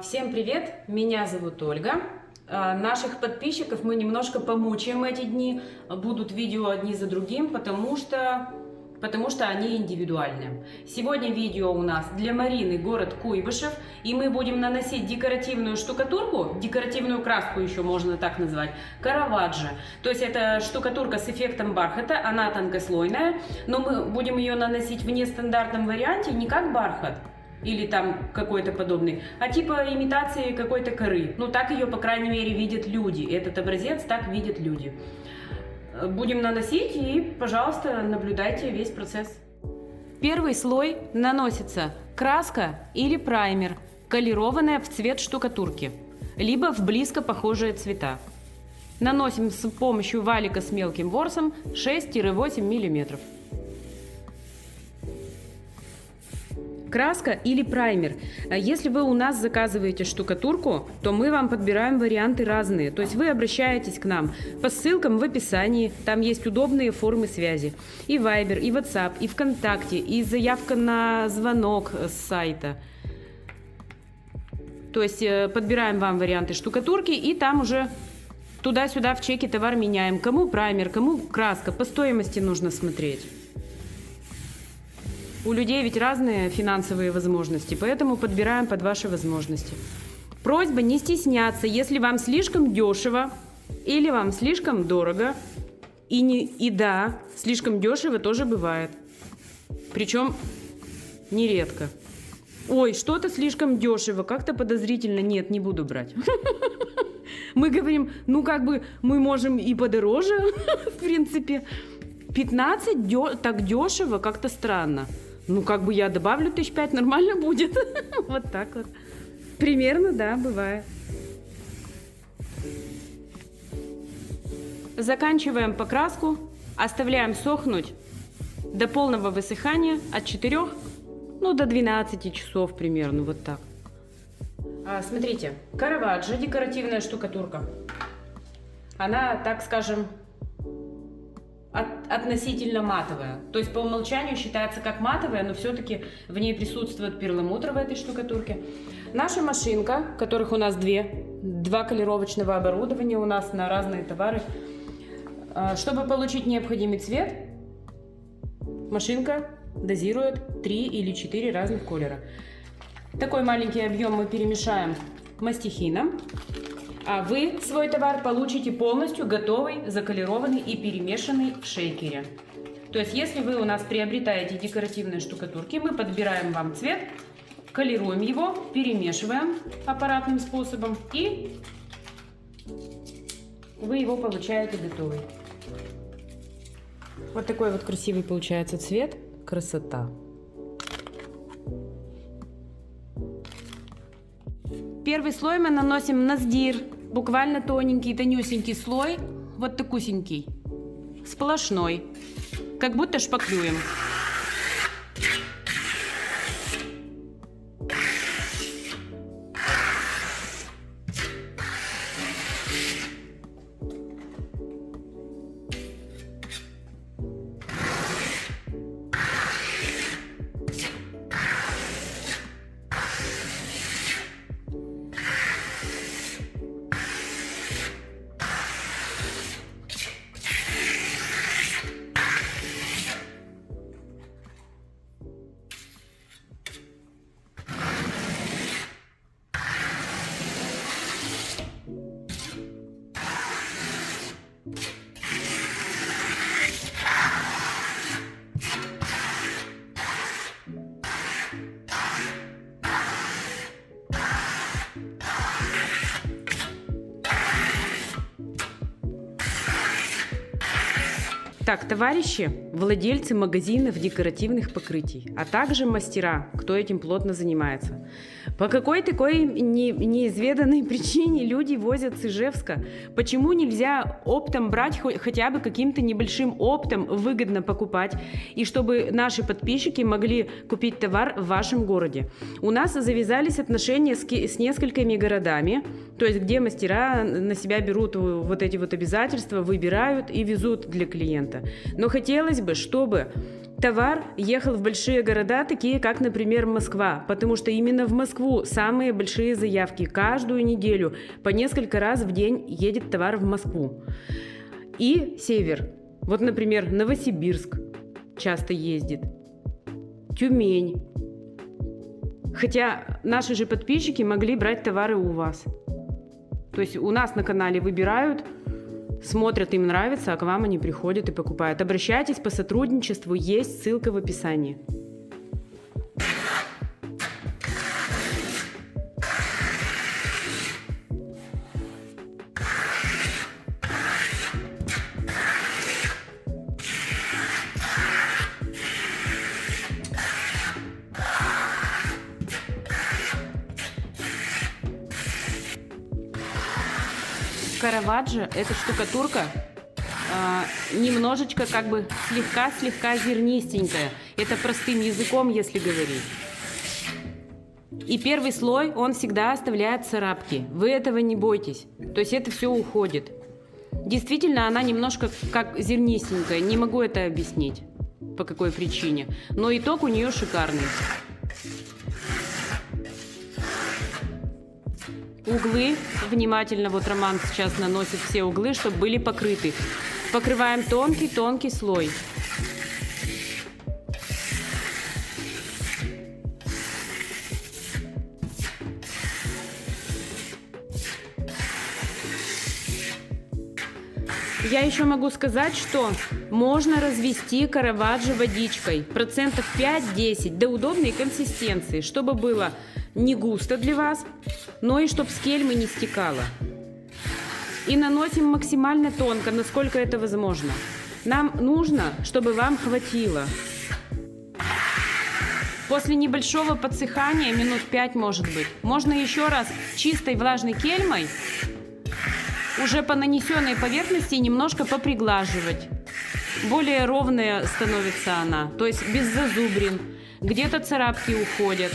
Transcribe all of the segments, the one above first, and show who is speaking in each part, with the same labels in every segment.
Speaker 1: Всем привет! Меня зовут Ольга. Наших подписчиков мы немножко помучаем эти дни. Будут видео одни за другим, потому что они индивидуальные. Сегодня видео у нас для Марины, город Куйбышев. И мы будем наносить декоративную штукатурку, декоративную краску еще можно так назвать, Караваджо. То есть это штукатурка с эффектом бархата, она тонкослойная, но мы будем ее наносить в нестандартном варианте, не как бархат или там какой-то подобный, а типа имитации какой-то коры. Ну так ее, по крайней мере, видят люди. Этот образец так видят люди. Будем наносить и, пожалуйста, наблюдайте весь процесс. Первый слой наносится краска или праймер, колерованная в цвет штукатурки, либо в близко похожие цвета. Наносим с помощью валика с мелким ворсом 6-8 мм. Краска или праймер. Если вы у нас заказываете штукатурку, то мы вам подбираем варианты разные. То есть вы обращаетесь к нам по ссылкам в описании. Там есть удобные формы связи. И Viber, и WhatsApp, и ВКонтакте, и заявка на звонок с сайта. То есть подбираем вам варианты штукатурки и там уже туда-сюда в чеке товар меняем. Кому праймер, кому краска. По стоимости нужно смотреть. У людей ведь разные финансовые возможности, поэтому подбираем под ваши возможности. Просьба не стесняться, если вам слишком дешево или вам слишком дорого. И да, слишком дешево тоже бывает. Причем нередко. Ой, что-то слишком дешево, как-то подозрительно. Нет, не буду брать. Мы говорим, ну как бы мы можем и подороже, в принципе. 15 так дешево, как-то странно. Ну, как бы я добавлю 5 нормально будет. Вот так вот. Примерно, да, бывает. Заканчиваем покраску. Оставляем сохнуть до полного высыхания от 4 до 12 часов примерно. Вот так. Смотрите, Караваджо, декоративная штукатурка. Она, так скажем, относительно матовая. То есть по умолчанию считается как матовая, но все-таки в ней присутствует перламутр в этой штукатурке. Наша машинка, которых у нас два колеровочного оборудования у нас на разные товары. Чтобы получить необходимый цвет, машинка дозирует 3 или 4 разных колера. Такой маленький объем мы перемешаем мастихином. А вы свой товар получите полностью готовый, заколерованный и перемешанный в шейкере. То есть, если вы у нас приобретаете декоративные штукатурки, мы подбираем вам цвет, колируем его, перемешиваем аппаратным способом, и вы его получаете готовый. Вот такой вот красивый получается цвет. Красота. Первый слой мы наносим на сдир, буквально тоненький, тонюсенький слой, вот такусенький, сплошной, как будто шпаклюем. Так, товарищи, владельцы магазинов декоративных покрытий, а также мастера, кто этим плотно занимается. По какой такой неизведанной причине люди возят с Ижевска? Почему нельзя оптом брать, хотя бы каким-то небольшим оптом выгодно покупать, и чтобы наши подписчики могли купить товар в вашем городе? У нас завязались отношения с несколькими городами, то есть где мастера на себя берут вот эти вот обязательства, выбирают и везут для клиента. Но хотелось бы, чтобы товар ехал в большие города, такие как, например, Москва, потому что именно в Москву самые большие заявки. Каждую неделю по несколько раз в день едет товар в Москву. И север. Вот, например, Новосибирск часто ездит, Тюмень. Хотя наши же подписчики могли брать товары у вас. То есть у нас на канале выбирают, смотрят, им нравится, а к вам они приходят и покупают. Обращайтесь по сотрудничеству, есть ссылка в описании. Караваджо – это штукатурка, немножечко как бы слегка зернистенькая. Это простым языком, если говорить. И первый слой, он всегда оставляет царапки. Вы этого не бойтесь. То есть это все уходит. Действительно, она немножко как зернистенькая. Не могу это объяснить, по какой причине. Но итог у нее шикарный. Углы, внимательно, вот Роман сейчас наносит все углы, чтобы были покрыты. Покрываем тонкий слой. Я еще могу сказать, что можно развести караваджо водичкой, процентов 5-10, до удобной консистенции, чтобы было не густо для вас, но и чтобы с кельмы не стекало. И наносим максимально тонко, насколько это возможно. Нам нужно, чтобы вам хватило. После небольшого подсыхания, минут 5 может быть, можно еще раз чистой влажной кельмой уже по нанесенной поверхности немножко поприглаживать. Более ровная становится она, то есть без зазубрин. Где-то царапки уходят.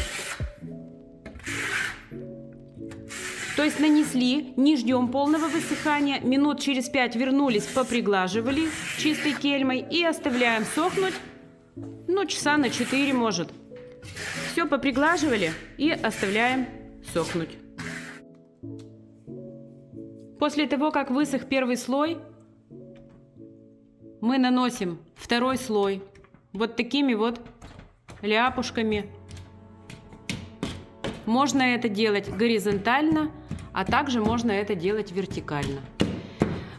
Speaker 1: То есть нанесли, не ждем полного высыхания, минут через 5 вернулись, поприглаживали чистой кельмой и оставляем сохнуть, ну, часа на 4 может. Все поприглаживали и оставляем сохнуть. После того, как высох первый слой, мы наносим второй слой вот такими вот ляпушками. Можно это делать горизонтально, а также можно это делать вертикально.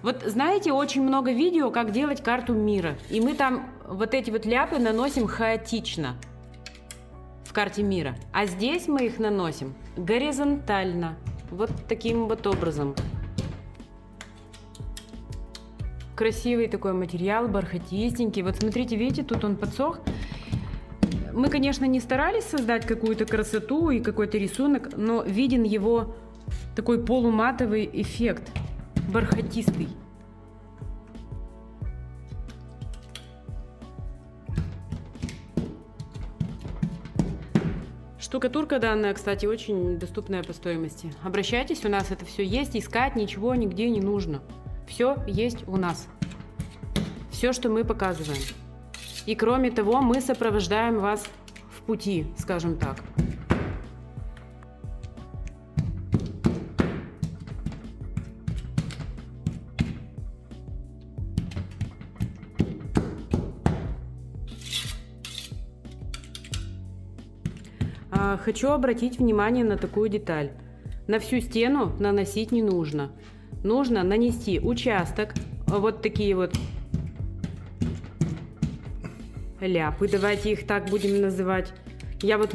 Speaker 1: Вот знаете, очень много видео, как делать карту мира. И мы там вот эти вот ляпы наносим хаотично в карте мира. А здесь мы их наносим горизонтально. Вот таким вот образом. Красивый такой материал, бархатистенький. Вот смотрите, видите, тут он подсох. Мы, конечно, не старались создать какую-то красоту и какой-то рисунок, но виден его такой полуматовый эффект, бархатистый. Штукатурка данная, кстати, очень доступная по стоимости. Обращайтесь, у нас это все есть, искать ничего нигде не нужно. Все есть у нас. Все, что мы показываем. И кроме того, мы сопровождаем вас в пути, скажем так. Хочу обратить внимание на такую деталь. На всю стену наносить не нужно. Нужно нанести участок, вот такие вот ляпы, давайте их так будем называть. Я вот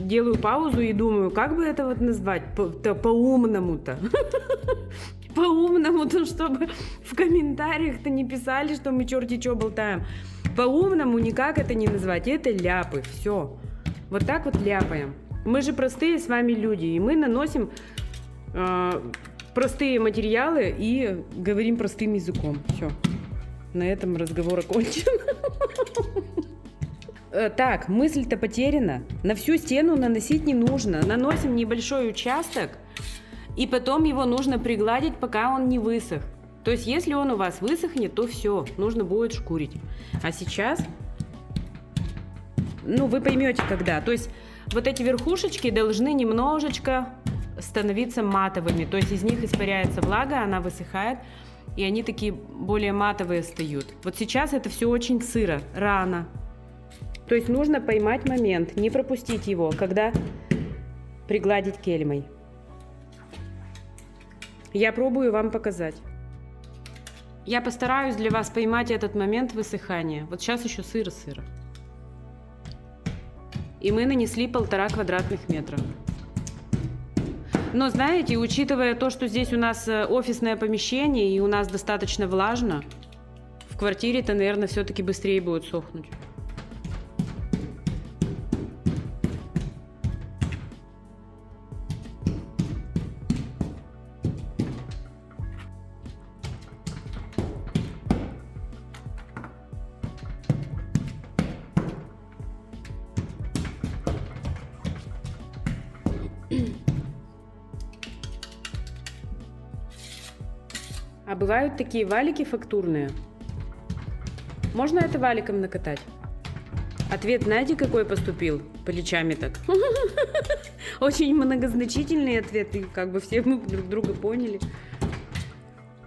Speaker 1: делаю паузу и думаю, как бы это вот назвать по-умному-то. По-умному-то, чтобы в комментариях-то не писали, что мы черти что болтаем. По-умному никак это не назвать, это ляпы, все. Вот так вот ляпаем. Мы же простые с вами люди, и мы наносим простые материалы и говорим простым языком. Все. На этом разговор окончен. Так, мысль-то потеряна. На всю стену наносить не нужно. Наносим небольшой участок, и потом его нужно пригладить, пока он не высох. То есть, если он у вас высохнет, то все, нужно будет шкурить. А сейчас Ну, вы поймете, когда. То есть вот эти верхушечки должны немножечко становиться матовыми. То есть из них испаряется влага, она высыхает, и они такие более матовые стают. Вот сейчас это все очень сыро, рано. То есть нужно поймать момент, не пропустить его, когда пригладить кельмой. Я пробую вам показать. Я постараюсь для вас поймать этот момент высыхания. Вот сейчас еще сыро-сыро. И мы нанесли 1,5 квадратных метра. Но знаете, учитывая то, что здесь у нас офисное помещение и у нас достаточно влажно, в квартире-то, наверное, все-таки быстрее будет сохнуть. А бывают такие валики фактурные. Можно это валиком накатать? Ответ, знаете, какой поступил? Плечами так. Очень многозначительный ответ, и как бы все мы друг друга поняли.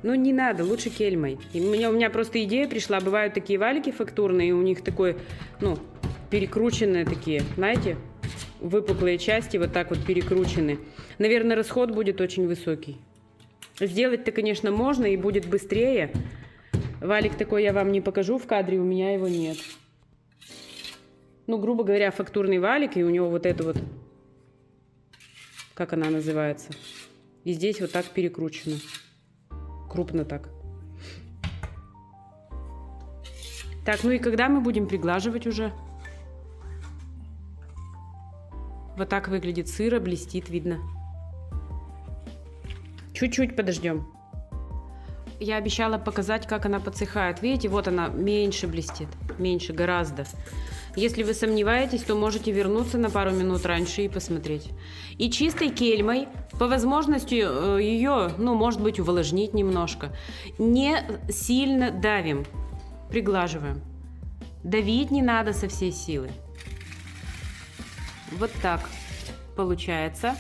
Speaker 1: Ну, не надо, лучше кельмой. У меня просто идея пришла. Бывают такие валики фактурные, и у них такой, ну, перекрученные такие, знаете, выпуклые части вот так вот перекручены. Наверное, расход будет очень высокий. Сделать-то, конечно, можно и будет быстрее. Валик такой я вам не покажу в кадре, у меня его нет. Ну, грубо говоря, фактурный валик, и у него вот это вот, как она называется, и здесь вот так перекручено. Крупно так. Так, ну и когда мы будем приглаживать уже? Вот так выглядит сыро, блестит, видно. Чуть-чуть подождем. Я обещала показать, как она подсыхает. Видите, вот она меньше блестит. Меньше, гораздо. Если вы сомневаетесь, то можете вернуться на пару минут раньше и посмотреть. И чистой кельмой, по возможности ее, ну, может быть, увлажнить немножко. Не сильно давим. Приглаживаем. Давить не надо со всей силы. Вот так получается.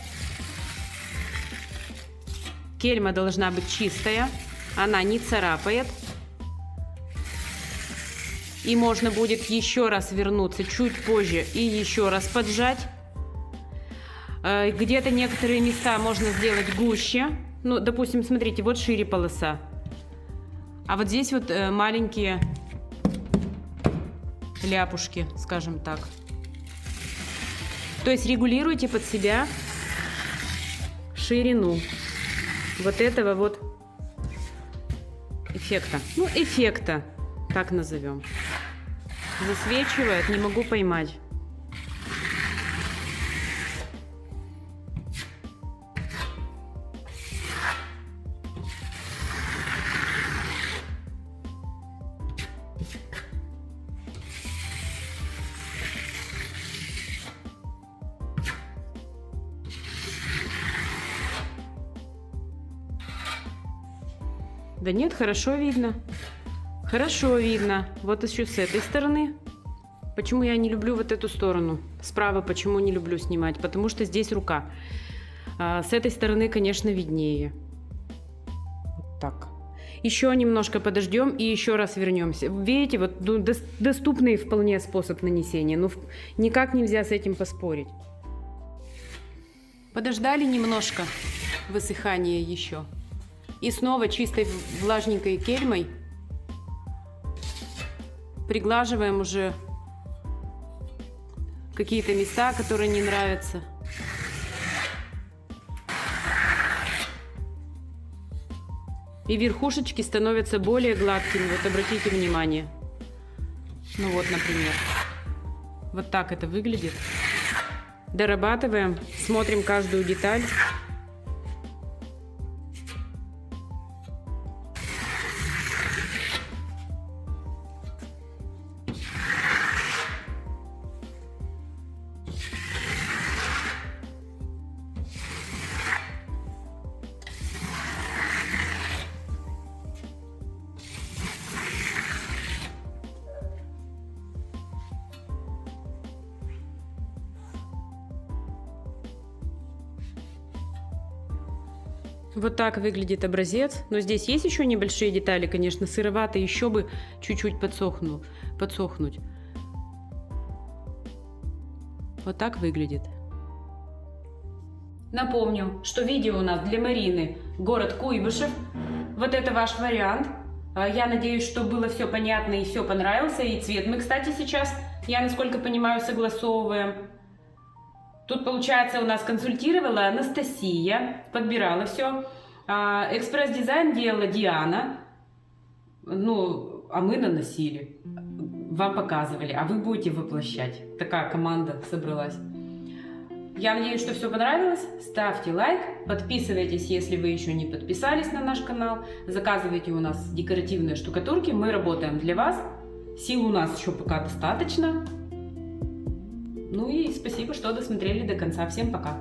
Speaker 1: Кельма должна быть чистая, она не царапает. И можно будет еще раз вернуться чуть позже и еще раз поджать. Где-то некоторые места можно сделать гуще. Ну, допустим, смотрите, вот шире полоса. А вот здесь вот маленькие ляпушки, скажем так. То есть регулируйте под себя ширину вот этого вот эффекта. Ну, эффекта, так назовем. Засвечивает, не могу поймать. Да нет, хорошо видно. Хорошо видно. Вот еще с этой стороны. Почему я не люблю вот эту сторону? Справа почему не люблю снимать? Потому что здесь рука. С этой стороны, конечно, виднее. Вот так. Еще немножко подождем и еще раз вернемся. Видите, вот доступный вполне способ нанесения. Ну, никак нельзя с этим поспорить. Подождали немножко высыхания еще. И снова чистой влажненькой кельмой приглаживаем уже какие-то места, которые не нравятся. И верхушечки становятся более гладкими. Вот обратите внимание. Ну вот, например. Вот так это выглядит. Дорабатываем, смотрим каждую деталь. Вот так выглядит образец. Но здесь есть еще небольшие детали, конечно, сыроватые, еще бы чуть-чуть подсохнуть. Вот так выглядит. Напомню, что видео у нас для Марины город Куйбышев. Вот это ваш вариант. Я надеюсь, что было все понятно и все понравился. И цвет мы, кстати, сейчас, я насколько понимаю, согласовываем. Тут, получается, у нас консультировала Анастасия, подбирала все. Экспресс-дизайн делала Диана. Ну, а мы наносили. Вам показывали, а вы будете воплощать. Такая команда собралась. Я надеюсь, что все понравилось. Ставьте лайк, подписывайтесь, если вы еще не подписались на наш канал. Заказывайте у нас декоративные штукатурки. Мы работаем для вас. Сил у нас еще пока достаточно. Ну и спасибо, что досмотрели до конца. Всем пока!